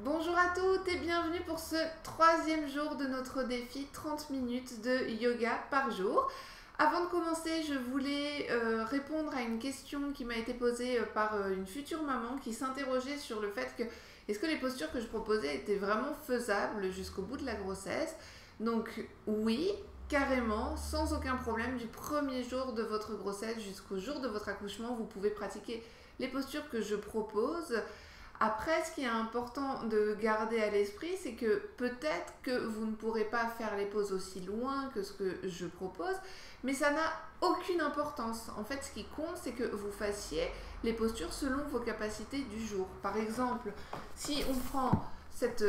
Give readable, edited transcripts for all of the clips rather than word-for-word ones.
Bonjour à toutes et bienvenue pour ce troisième jour de notre défi 30 minutes de yoga par jour. Avant de commencer, je voulais répondre à une question qui m'a été posée par une future maman qui s'interrogeait sur le fait que est-ce que les postures que je proposais étaient vraiment faisables jusqu'au bout de la grossesse. Donc oui, carrément, sans aucun problème, du premier jour de votre grossesse jusqu'au jour de votre accouchement, vous pouvez pratiquer les postures que je propose. Après, ce qui est important de garder à l'esprit, c'est que peut-être que vous ne pourrez pas faire les poses aussi loin que ce que je propose, mais ça n'a aucune importance. En fait, ce qui compte, c'est que vous fassiez les postures selon vos capacités du jour. Par exemple, si on prend cette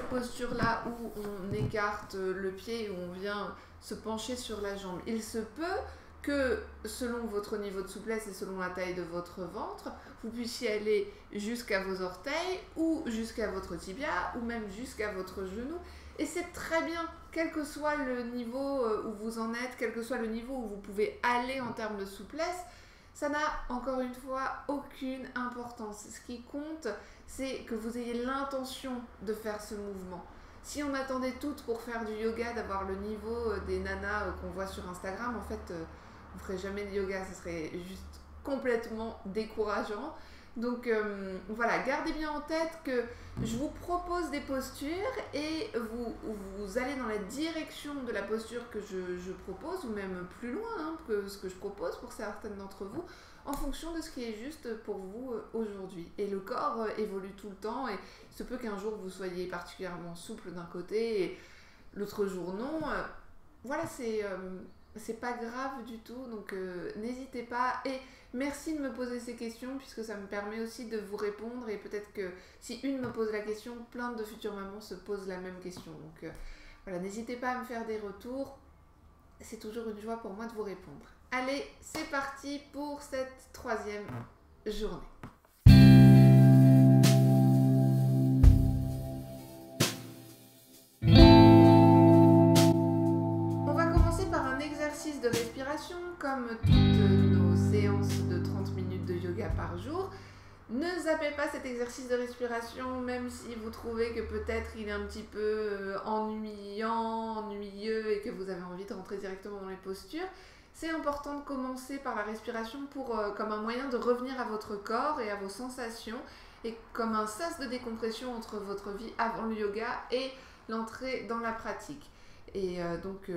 posture-là où on écarte le pied, où on vient se pencher sur la jambe, il se peut que selon votre niveau de souplesse et selon la taille de votre ventre, vous puissiez aller jusqu'à vos orteils ou jusqu'à votre tibia ou même jusqu'à votre genou. Et c'est très bien, quel que soit le niveau où vous en êtes, quel que soit le niveau où vous pouvez aller en termes de souplesse, ça n'a encore une fois aucune importance. Ce qui compte, c'est que vous ayez l'intention de faire ce mouvement. Si on attendait toutes pour faire du yoga, d'avoir le niveau des nanas qu'on voit sur Instagram, en fait, vous ne ferez jamais de yoga, ce serait juste complètement décourageant. Donc voilà, gardez bien en tête que je vous propose des postures et vous allez dans la direction de la posture que je propose, ou même plus loin que ce que je propose pour certaines d'entre vous, en fonction de ce qui est juste pour vous aujourd'hui. Et le corps évolue tout le temps et il se peut qu'un jour vous soyez particulièrement souple d'un côté et l'autre jour non. Voilà, c'est pas grave du tout, donc n'hésitez pas. Et merci de me poser ces questions puisque ça me permet aussi de vous répondre, et peut-être que si une me pose la question, plein de futures mamans se posent la même question. Donc voilà, n'hésitez pas à me faire des retours, c'est toujours une joie pour moi de vous répondre. Allez, c'est parti pour cette troisième journée. De respiration, comme toutes nos séances de 30 minutes de yoga par jour. Ne zappez pas cet exercice de respiration, même si vous trouvez que peut-être il est un petit peu ennuyeux et que vous avez envie de rentrer directement dans les postures. C'est important de commencer par la respiration comme un moyen de revenir à votre corps et à vos sensations, et comme un sas de décompression entre votre vie avant le yoga et l'entrée dans la pratique. Et donc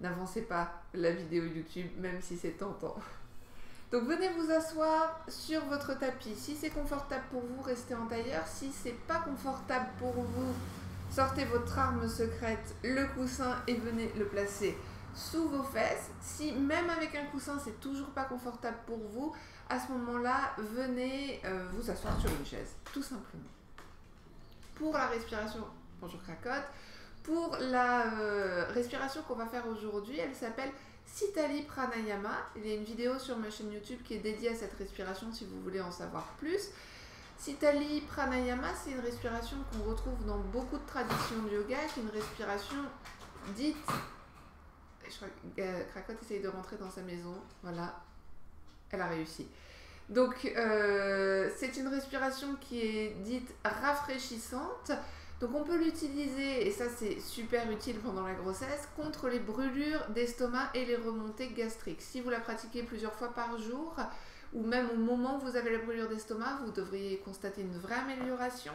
n'avancez pas la vidéo YouTube, même si c'est tentant. Donc venez vous asseoir sur votre tapis. Si c'est confortable pour vous, restez en tailleur. Si c'est pas confortable pour vous, sortez votre arme secrète, le coussin, et venez le placer sous vos fesses. Si même avec un coussin, c'est toujours pas confortable pour vous, à ce moment-là, venez vous asseoir sur une chaise, tout simplement. Pour la respiration, bonjour Cracotte. Pour la respiration qu'on va faire aujourd'hui, elle s'appelle Sitali Pranayama. Il y a une vidéo sur ma chaîne YouTube qui est dédiée à cette respiration si vous voulez en savoir plus. Sitali Pranayama, c'est une respiration qu'on retrouve dans beaucoup de traditions de yoga, qui est une respiration dite... Je crois que Cracotte essaye de rentrer dans sa maison. Voilà, elle a réussi. Donc, c'est une respiration qui est dite rafraîchissante. Donc on peut l'utiliser, et ça c'est super utile pendant la grossesse, contre les brûlures d'estomac et les remontées gastriques. Si vous la pratiquez plusieurs fois par jour, ou même au moment où vous avez la brûlure d'estomac, vous devriez constater une vraie amélioration.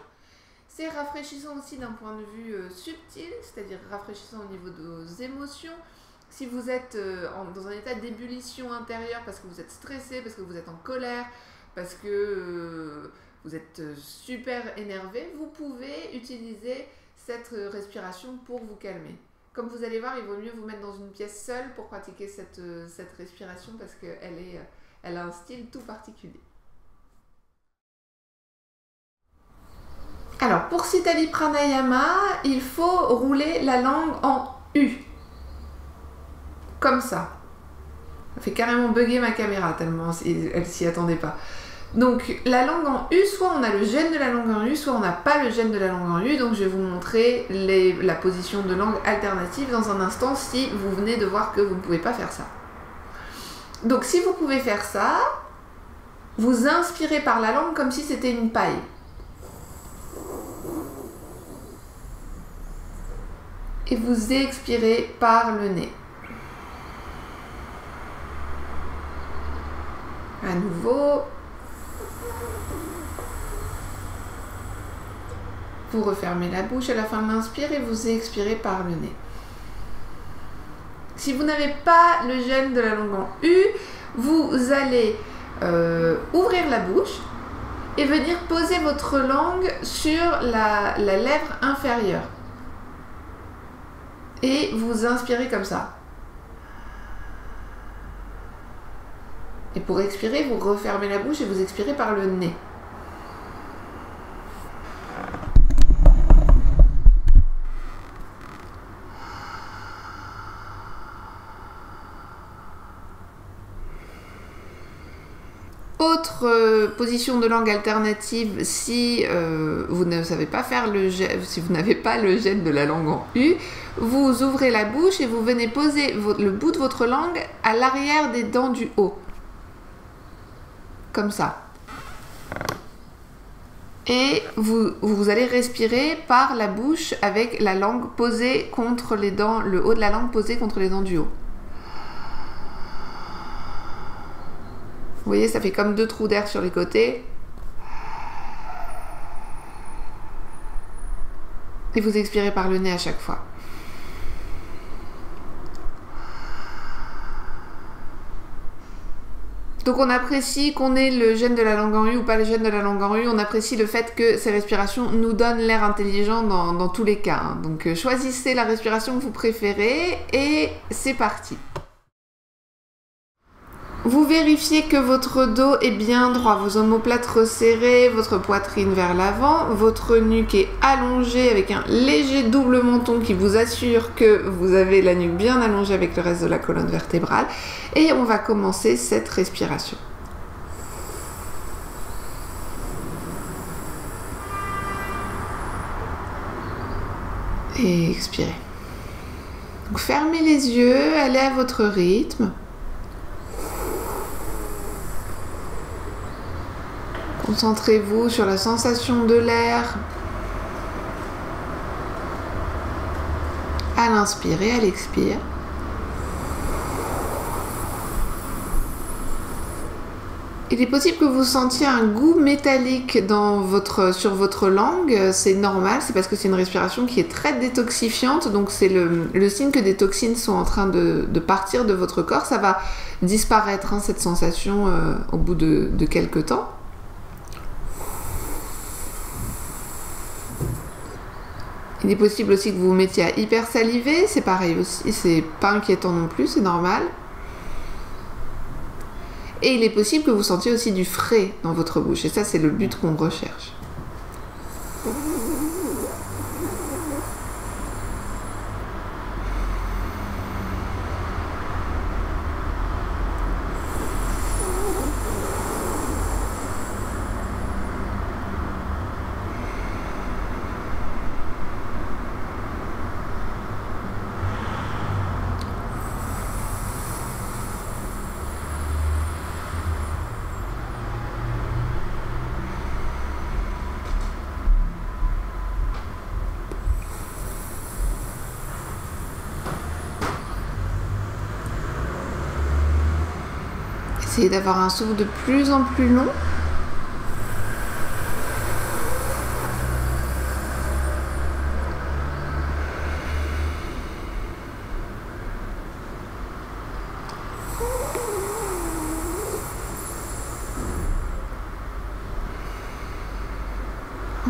C'est rafraîchissant aussi d'un point de vue subtil, c'est-à-dire rafraîchissant au niveau de vos émotions. Si vous êtes dans un état d'ébullition intérieure parce que vous êtes stressé, parce que vous êtes en colère, parce que... vous êtes super énervé, vous pouvez utiliser cette respiration pour vous calmer. Comme vous allez voir, il vaut mieux vous mettre dans une pièce seule pour pratiquer cette respiration parce qu'elle a un style tout particulier. Alors, pour Sitali Pranayama, il faut rouler la langue en U. Comme ça. Ça fait carrément bugger ma caméra tellement elle s'y attendait pas. Donc la langue en U, soit on a le gène de la langue en U, soit on n'a pas le gène de la langue en U. Donc je vais vous montrer la position de langue alternative dans un instant si vous venez de voir que vous ne pouvez pas faire ça. Donc si vous pouvez faire ça, vous inspirez par la langue comme si c'était une paille. Et vous expirez par le nez. À nouveau. Vous refermez la bouche à la fin de l'inspire et vous expirez par le nez. Si vous n'avez pas le gène de la langue en U, vous allez ouvrir la bouche et venir poser votre langue sur la lèvre inférieure. Et vous inspirez comme ça. Et pour expirer, vous refermez la bouche et vous expirez par le nez. Autre position de langue alternative, si vous ne savez pas faire si vous n'avez pas le gène de la langue en U, vous ouvrez la bouche et vous venez poser le bout de votre langue à l'arrière des dents du haut. Comme ça. Et vous allez respirer par la bouche avec la langue posée contre les dents, le haut de la langue posé contre les dents du haut. Vous voyez, ça fait comme 2 trous d'air sur les côtés. Et vous expirez par le nez à chaque fois. Donc on apprécie qu'on ait le gène de la langue en U ou pas le gène de la langue en U. On apprécie le fait que ces respirations nous donnent l'air intelligent dans tous les cas. Donc choisissez la respiration que vous préférez et c'est parti. Vous vérifiez que votre dos est bien droit, vos omoplates resserrées, votre poitrine vers l'avant, votre nuque est allongée avec un léger double menton qui vous assure que vous avez la nuque bien allongée avec le reste de la colonne vertébrale. Et on va commencer cette respiration. Et expirez. Donc fermez les yeux, allez à votre rythme. Concentrez-vous sur la sensation de l'air à l'inspire et à l'expire. Il est possible que vous sentiez un goût métallique sur votre langue. C'est normal, c'est parce que c'est une respiration qui est très détoxifiante. Donc c'est le signe que des toxines sont en train de partir de votre corps. Ça va disparaître, cette sensation, au bout de quelques temps. Il est possible aussi que vous vous mettiez à hyper saliver, c'est pareil aussi, c'est pas inquiétant non plus, c'est normal. Et il est possible que vous sentiez aussi du frais dans votre bouche, et ça c'est le but qu'on recherche. Essayez d'avoir un souffle de plus en plus long.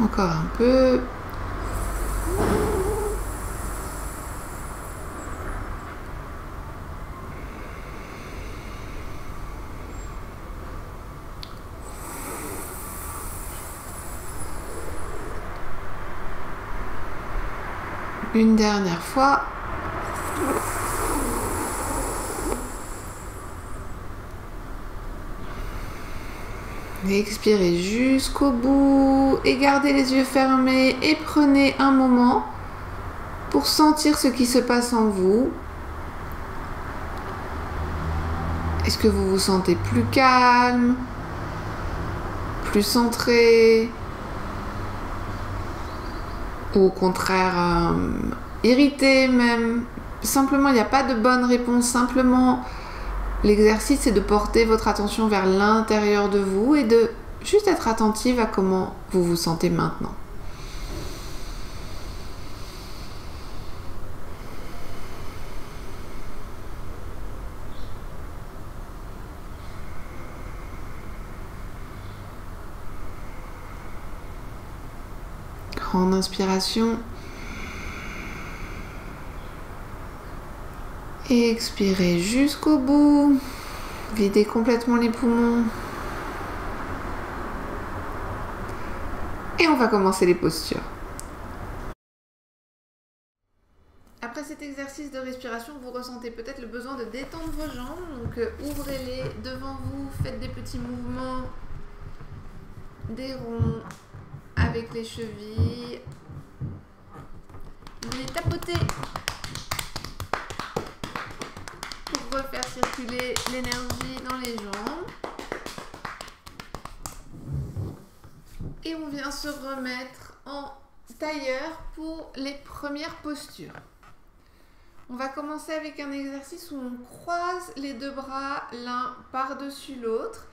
Encore un peu. Une dernière fois. Et expirez jusqu'au bout et gardez les yeux fermés et prenez un moment pour sentir ce qui se passe en vous. Est-ce que vous vous sentez plus calme, plus centré, ou au contraire irrité même. Simplement, il n'y a pas de bonne réponse. Simplement, l'exercice, c'est de porter votre attention vers l'intérieur de vous et de juste être attentive à comment vous vous sentez maintenant. Grande inspiration. Et expirez jusqu'au bout. Videz complètement les poumons. Et on va commencer les postures. Après cet exercice de respiration, vous ressentez peut-être le besoin de détendre vos jambes. Donc ouvrez-les devant vous, faites des petits mouvements, des ronds avec les chevilles. Venez tapoter pour refaire circuler l'énergie dans les jambes. Et on vient se remettre en tailleur pour les premières postures. On va commencer avec un exercice où on croise les deux bras l'un par-dessus l'autre.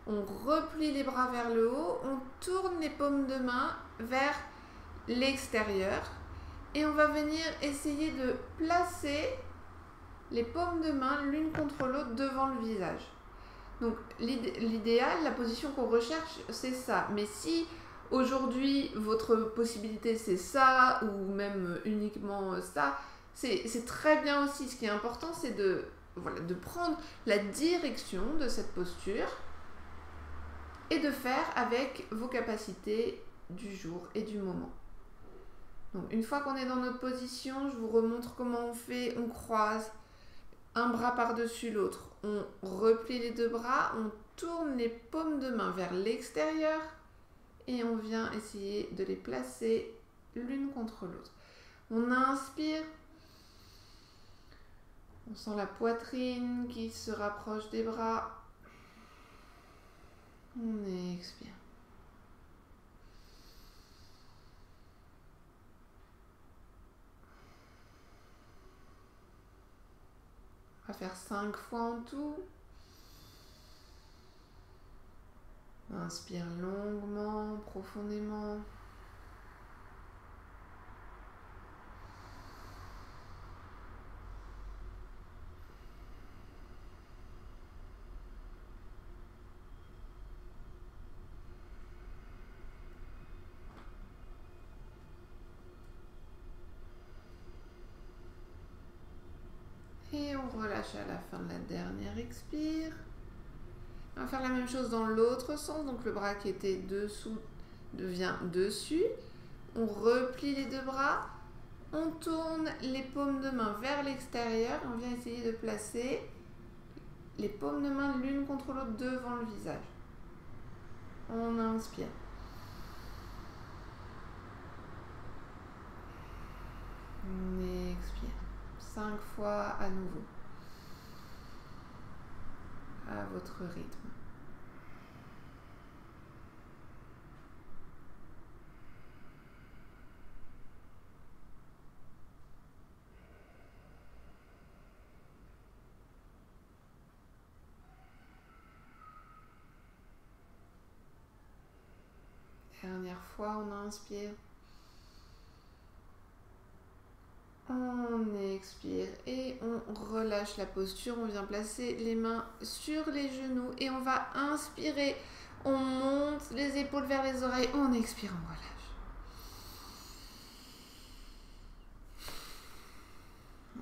On replie les bras vers le haut, on tourne les paumes de main vers l'extérieur et on va venir essayer de placer les paumes de main l'une contre l'autre devant le visage. Donc l'idéal, la position qu'on recherche, c'est ça. Mais si aujourd'hui votre possibilité c'est ça ou même uniquement ça, c'est très bien aussi. Ce qui est important, c'est de prendre la direction de cette posture et de faire avec vos capacités du jour et du moment. Donc une fois qu'on est dans notre position, je vous remontre comment on fait. On croise un bras par-dessus l'autre, on replie les deux bras, on tourne les paumes de main vers l'extérieur et on vient essayer de les placer l'une contre l'autre. On inspire, on sent la poitrine qui se rapproche des bras. On expire. On va faire 5 fois en tout. Inspire longuement, profondément. Et on relâche à la fin de la dernière expire. On va faire la même chose dans l'autre sens. Donc le bras qui était dessous devient dessus. On replie les deux bras. On tourne les paumes de main vers l'extérieur. On vient essayer de placer les paumes de main l'une contre l'autre devant le visage. On inspire. On expire. 5 fois à nouveau. À votre rythme. Dernière fois, on inspire. On expire et on relâche la posture. On vient placer les mains sur les genoux et on va inspirer. On monte les épaules vers les oreilles. On expire, on relâche.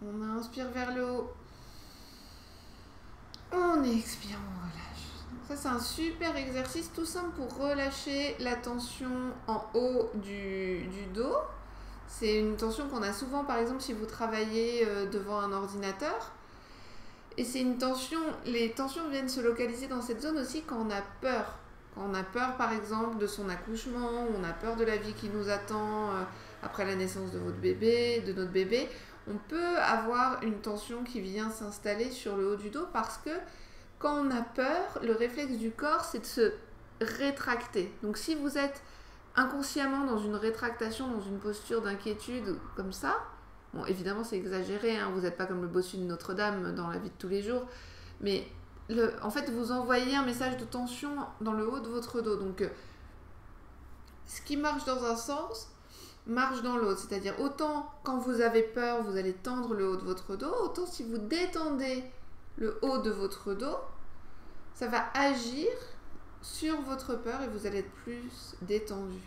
On inspire vers le haut. On expire, on relâche. Ça, c'est un super exercice tout simple pour relâcher la tension en haut du dos. C'est une tension qu'on a souvent, par exemple, si vous travaillez devant un ordinateur. Et c'est une tension, les tensions viennent se localiser dans cette zone aussi quand on a peur. Quand on a peur, par exemple, de son accouchement, ou on a peur de la vie qui nous attend après la naissance de votre bébé, de notre bébé, on peut avoir une tension qui vient s'installer sur le haut du dos parce que quand on a peur, le réflexe du corps, c'est de se rétracter. Donc si vous êtes inconsciemment dans une rétractation, dans une posture d'inquiétude comme ça, Bon, évidemment, c'est exagéré, hein, vous n'êtes pas comme le bossu de Notre-Dame dans la vie de tous les jours, mais en fait, vous envoyez un message de tension dans le haut de votre dos. Donc, ce qui marche dans un sens marche dans l'autre. C'est-à-dire, autant quand vous avez peur, vous allez tendre le haut de votre dos, autant si vous détendez le haut de votre dos, ça va agir sur votre peur et vous allez être plus détendu.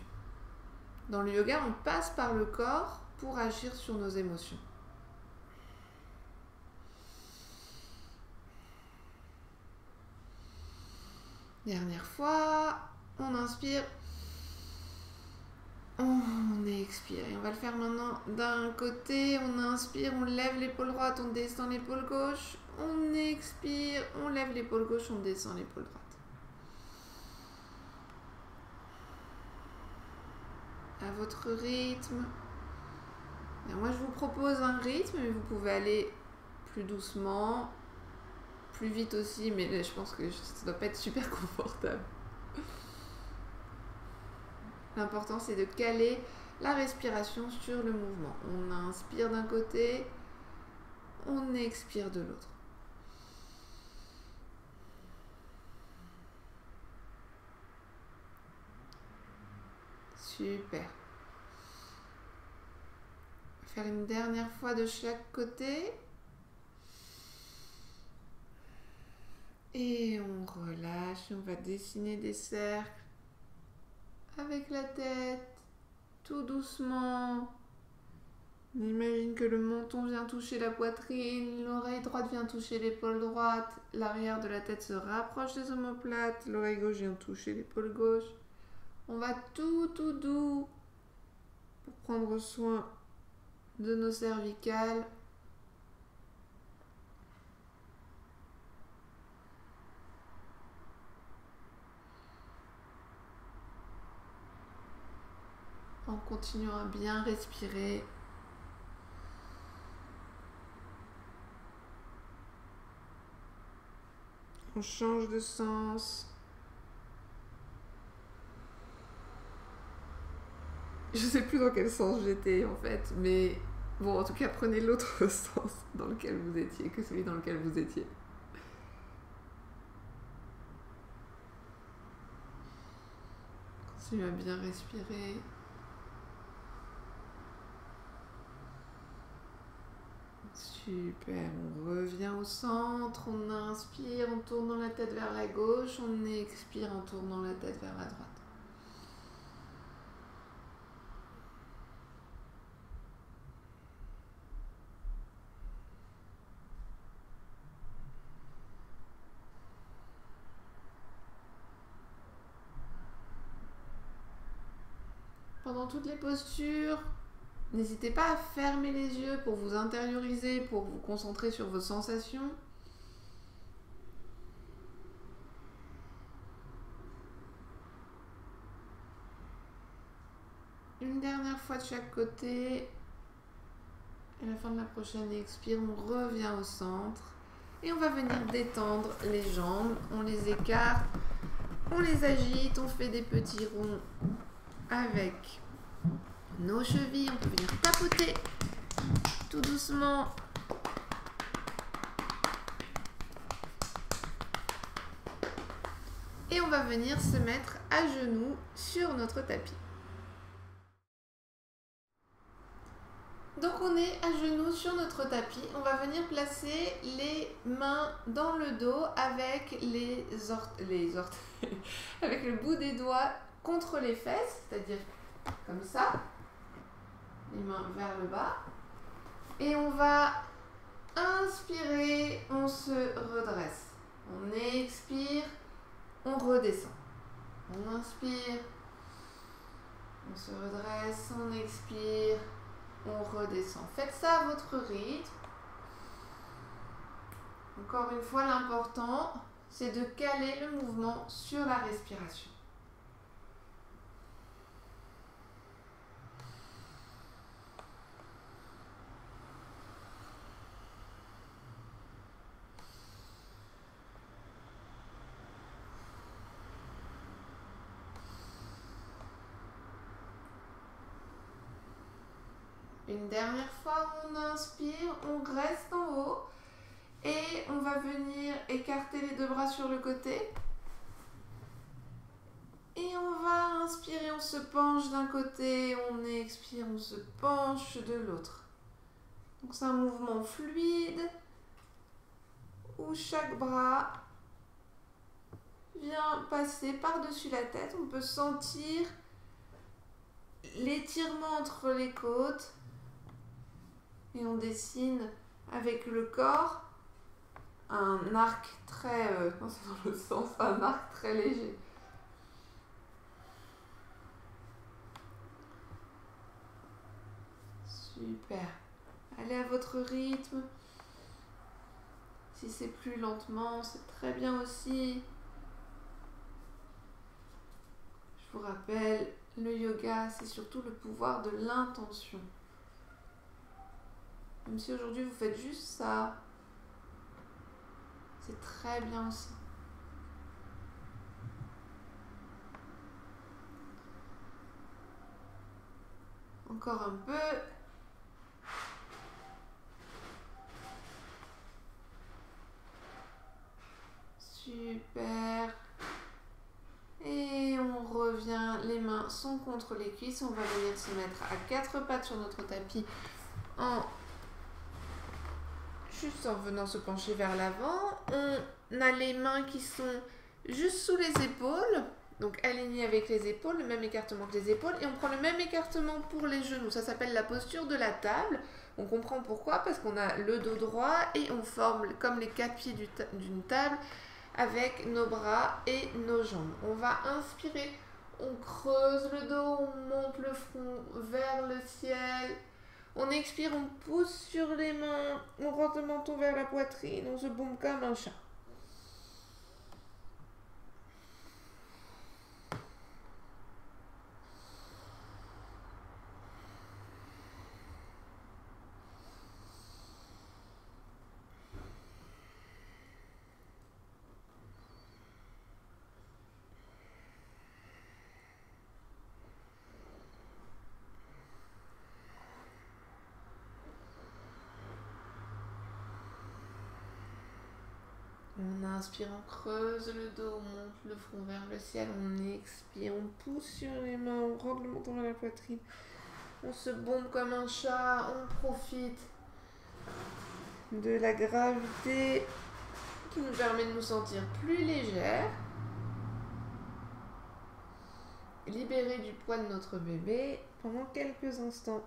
Dans le yoga, on passe par le corps pour agir sur nos émotions. Dernière fois, on inspire, on expire. Et on va le faire maintenant d'un côté, on inspire, on lève l'épaule droite, on descend l'épaule gauche, on expire, on lève l'épaule gauche, on descend l'épaule droite. À votre rythme. Et moi, je vous propose un rythme, mais vous pouvez aller plus doucement, plus vite aussi, mais je pense que ça ne doit pas être super confortable. L'important, c'est de caler la respiration sur le mouvement. On inspire d'un côté, on expire de l'autre. Super. On va faire une dernière fois de chaque côté. Et on relâche, on va dessiner des cercles avec la tête, tout doucement. On imagine que le menton vient toucher la poitrine, l'oreille droite vient toucher l'épaule droite, l'arrière de la tête se rapproche des omoplates, l'oreille gauche vient toucher l'épaule gauche. On va tout doux pour prendre soin de nos cervicales. En continuant à bien respirer. On change de sens. Je sais plus dans quel sens j'étais en fait, mais bon, en tout cas, prenez l'autre sens dans lequel vous étiez que celui dans lequel vous étiez. Continuez à bien respirer. Super, on revient au centre, on inspire en tournant la tête vers la gauche, on expire en tournant la tête vers la droite. Pendant toutes les postures, n'hésitez pas à fermer les yeux pour vous intérioriser, pour vous concentrer sur vos sensations. Une dernière fois de chaque côté. À la fin de la prochaine expire, on revient au centre. Et on va venir détendre les jambes. On les écarte, on les agite, on fait des petits ronds avec nos chevilles. On peut venir tapoter tout doucement. Et on va venir se mettre à genoux sur notre tapis. Donc on est à genoux sur notre tapis. On va venir placer les mains dans le dos avec les orteils, avec le bout des doigts contre les fesses, c'est-à-dire comme ça, les mains vers le bas. Et on va inspirer, on se redresse. On expire, on redescend. On inspire, on se redresse, on expire, on redescend. Faites ça à votre rythme. Encore une fois, l'important, c'est de caler le mouvement sur la respiration. Une dernière fois, on inspire, on reste en haut et on va venir écarter les deux bras sur le côté. Et on va inspirer, on se penche d'un côté, on expire, on se penche de l'autre. Donc c'est un mouvement fluide où chaque bras vient passer par-dessus la tête. On peut sentir l'étirement entre les côtes et on dessine avec le corps un arc très, non c'est dans le sens, un arc très léger. Super. Allez à votre rythme. Si c'est plus lentement, c'est très bien aussi. Je vous rappelle, le yoga, c'est surtout le pouvoir de l'intention. Même si aujourd'hui vous faites juste ça, c'est très bien aussi. Encore un peu. Super. Et on revient, les mains sont contre les cuisses. On va venir se mettre à quatre pattes sur notre tapis juste en venant se pencher vers l'avant. On a les mains qui sont juste sous les épaules, donc alignées avec les épaules, le même écartement que les épaules. Et on prend le même écartement pour les genoux. Ça s'appelle la posture de la table. On comprend pourquoi, parce qu'on a le dos droit et on forme comme les quatre pieds d'une table avec nos bras et nos jambes. On va inspirer, on creuse le dos, on monte le front vers le ciel. On expire, on pousse sur les mains, on rentre le menton vers la poitrine, on se bombe comme un chat. On inspire, on creuse le dos, on monte le front vers le ciel, on expire, on pousse sur les mains, on rentre le menton vers la poitrine, on se bombe comme un chat, on profite de la gravité qui nous permet de nous sentir plus légères, libérés du poids de notre bébé pendant quelques instants.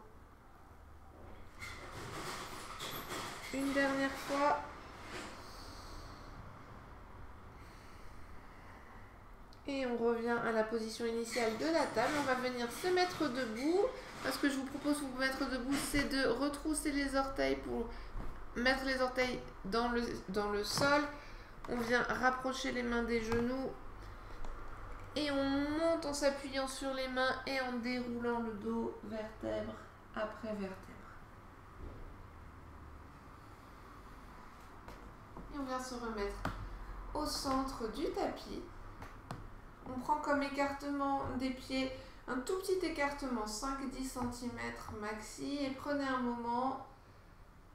Une dernière fois. Et on revient à la position initiale de la table. On va venir se mettre debout. Ce que je vous propose de vous mettre debout, c'est de retrousser les orteils pour mettre les orteils dans le sol. On vient rapprocher les mains des genoux. Et on monte en s'appuyant sur les mains et en déroulant le dos vertèbre après vertèbre. Et on vient se remettre au centre du tapis. On prend comme écartement des pieds un tout petit écartement, 5-10 cm maxi, et prenez un moment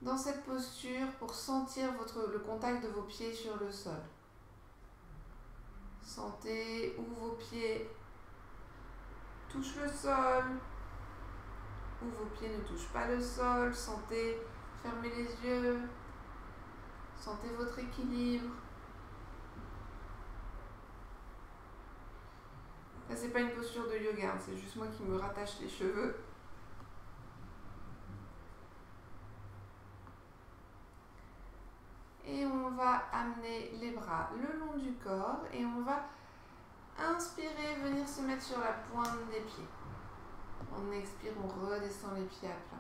dans cette posture pour sentir le contact de vos pieds sur le sol. Sentez où vos pieds touchent le sol, où vos pieds ne touchent pas le sol. Sentez, fermez les yeux, sentez votre équilibre. Là, c'est pas une posture de yoga, hein, c'est juste moi qui me rattache les cheveux. Et on va amener les bras le long du corps et on va inspirer, venir se mettre sur la pointe des pieds. On expire, on redescend les pieds à plat.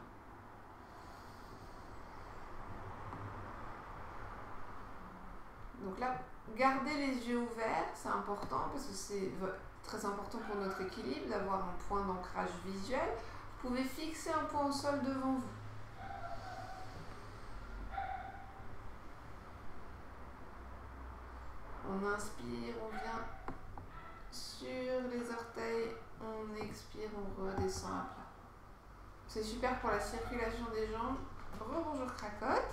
Donc là, gardez les yeux ouverts, c'est important parce que c'est très important pour notre équilibre d'avoir un point d'ancrage visuel. Vous pouvez fixer un point au sol devant vous. On inspire, on vient sur les orteils, on expire, on redescend à plat. C'est super pour la circulation des jambes. Bonjour cracotte.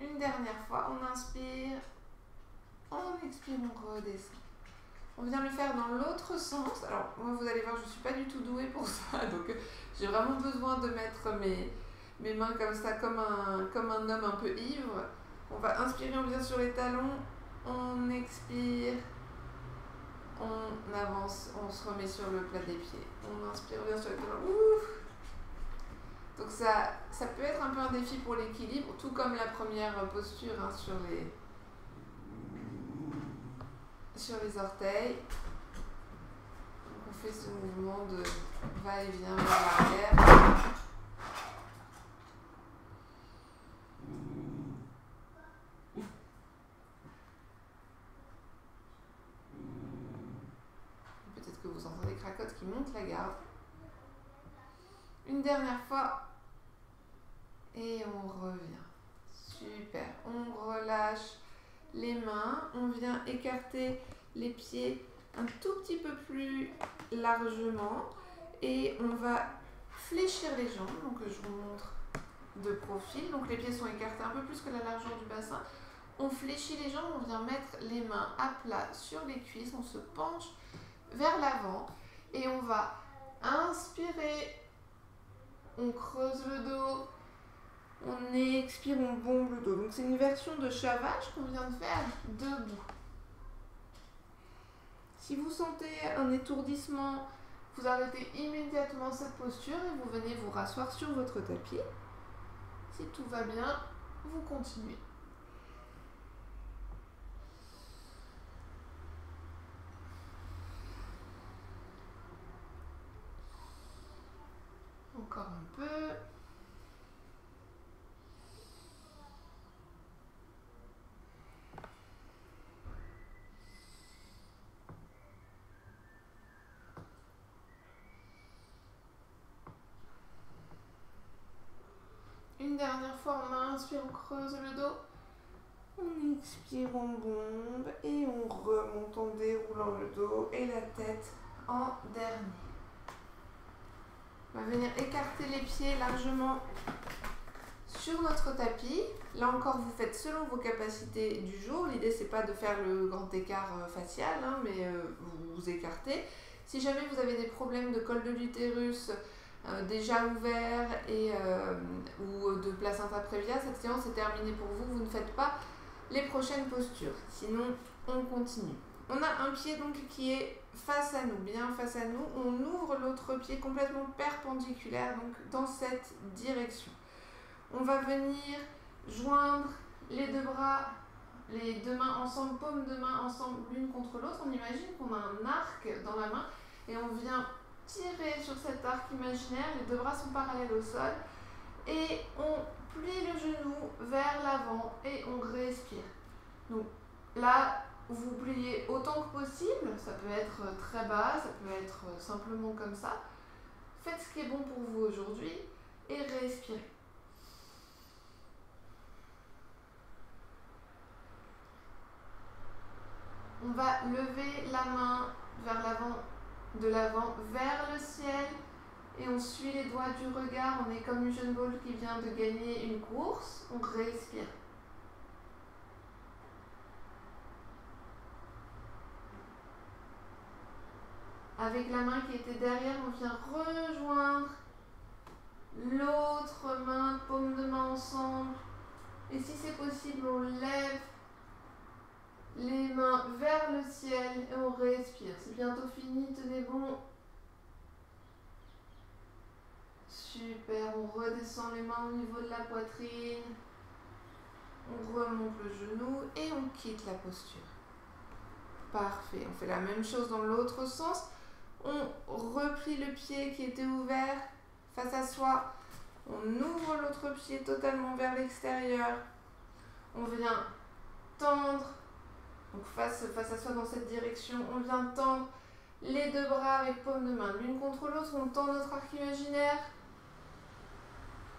Une dernière fois, on inspire, on expire, on redescend. On vient le faire dans l'autre sens. Alors, moi, vous allez voir, je ne suis pas du tout douée pour ça. Donc, j'ai vraiment besoin de mettre mes mains comme ça, comme un homme un peu ivre. On va inspirer, on vient sur les talons. On expire. On avance, on se remet sur le plat des pieds. On inspire, on vient sur les talons. Ouf. Donc, ça peut être un peu un défi pour l'équilibre, tout comme la première posture hein, sur les orteils. Donc on fait ce mouvement de va-et-vient vers l'arrière. Peut-être que vous entendez cracotte qui monte la garde. Une dernière fois. Et on revient. Super. On relâche les mains. On vient écarter les pieds un tout petit peu plus largement. Et on va fléchir les jambes. Donc je vous montre de profil. Donc les pieds sont écartés un peu plus que la largeur du bassin. On fléchit les jambes. On vient mettre les mains à plat sur les cuisses. On se penche vers l'avant. Et on va inspirer. On creuse le dos. On expire, on bombe le dos. Donc c'est une version de chavage qu'on vient de faire debout. Si vous sentez un étourdissement, vous arrêtez immédiatement cette posture et vous venez vous rasseoir sur votre tapis. Si tout va bien, vous continuez. Encore un peu. Une dernière fois, on inspire, on creuse le dos. On expire, on bombe et on remonte en déroulant le dos et la tête en dernier. On va venir écarter les pieds largement sur notre tapis. Là encore, vous faites selon vos capacités du jour. L'idée, c'est pas de faire le grand écart facial, hein, mais vous vous écartez. Si jamais vous avez des problèmes de col de l'utérus déjà ouvert ou de placenta prévia, cette séance est terminée pour vous. Vous ne faites pas les prochaines postures. Sinon, on continue. On a un pied donc qui est face à nous, bien face à nous. On ouvre l'autre pied complètement perpendiculaire, donc dans cette direction. On va venir joindre les deux bras, les deux mains ensemble, paumes de main ensemble, l'une contre l'autre. On imagine qu'on a un arc dans la main et on vient tirer sur cet arc imaginaire. Les deux bras sont parallèles au sol et on plie le genou vers l'avant et on respire. Donc là, vous pliez autant que possible. Ça peut être très bas, ça peut être simplement comme ça. Faites ce qui est bon pour vous aujourd'hui et respirez. On va lever la main vers l'avant, de l'avant vers le ciel et on suit les doigts du regard. On est comme Usain Bolt qui vient de gagner une course. On respire. Avec la main qui était derrière, on vient rejoindre l'autre main, paume de main ensemble. Et si c'est possible, on lève les mains vers le ciel et on respire. C'est bientôt fini, tenez bon. Super, on redescend les mains au niveau de la poitrine. On remonte le genou et on quitte la posture. Parfait, on fait la même chose dans l'autre sens. On replie le pied qui était ouvert face à soi. On ouvre l'autre pied totalement vers l'extérieur. On vient tendre, donc face à soi dans cette direction. On vient tendre les deux bras avec paume de main l'une contre l'autre. On tend notre arc imaginaire.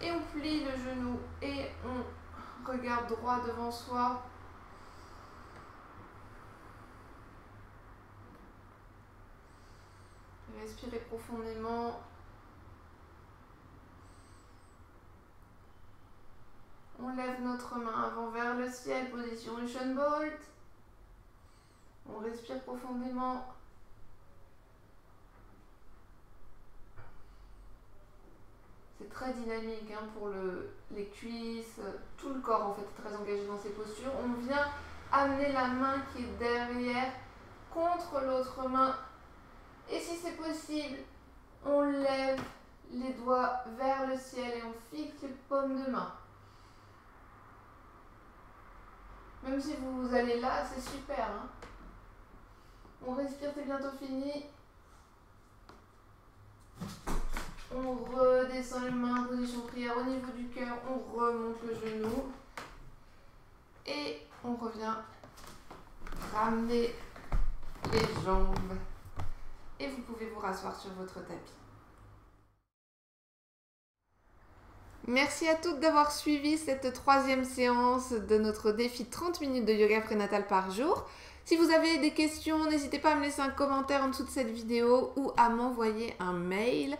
Et on plie le genou et on regarde droit devant soi. respirer profondément. On lève notre main avant vers le ciel, position Usain Bolt. On respire profondément. C'est très dynamique hein, pour les cuisses, tout le corps en fait est très engagé dans ces postures. On vient amener la main qui est derrière contre l'autre main. Et si c'est possible, on lève les doigts vers le ciel et on fixe les paumes de main. Même si vous allez là, c'est super. Hein. On respire, c'est bientôt fini. On redescend les mains, position prière au niveau du cœur. On remonte le genou. Et on revient ramener les jambes. Et vous pouvez vous rasseoir sur votre tapis. Merci à toutes d'avoir suivi cette troisième séance de notre défi 30 minutes de yoga prénatal par jour. Si vous avez des questions, n'hésitez pas à me laisser un commentaire en dessous de cette vidéo ou à m'envoyer un mail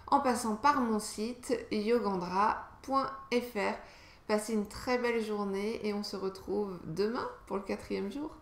en passant par mon site yogandra.fr. Passez une très belle journée et on se retrouve demain pour le 4e jour.